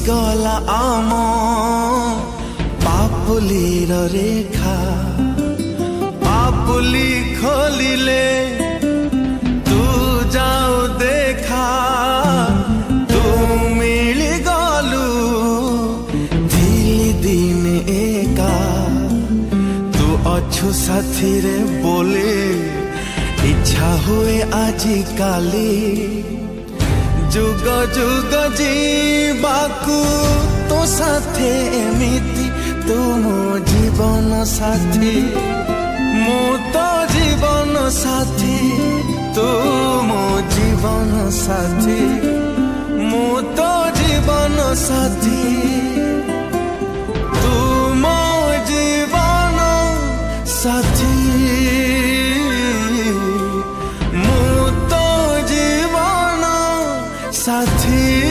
गला आम पापुलीर रेखा पापुली खोलिले तू जाऊ देखा तू मिली गलु दिली दिन एका तू अच्छु साथी रे बोले इच्छा हुए आजी काली जुग जुग जीवाकू तो साथे एमिति तू मो जीवन साथी मो तो जीवन साथी तू मो जीवन साथी मो तो जीवन साथी तू मो जीवन साथी मो तो जीवन साथी।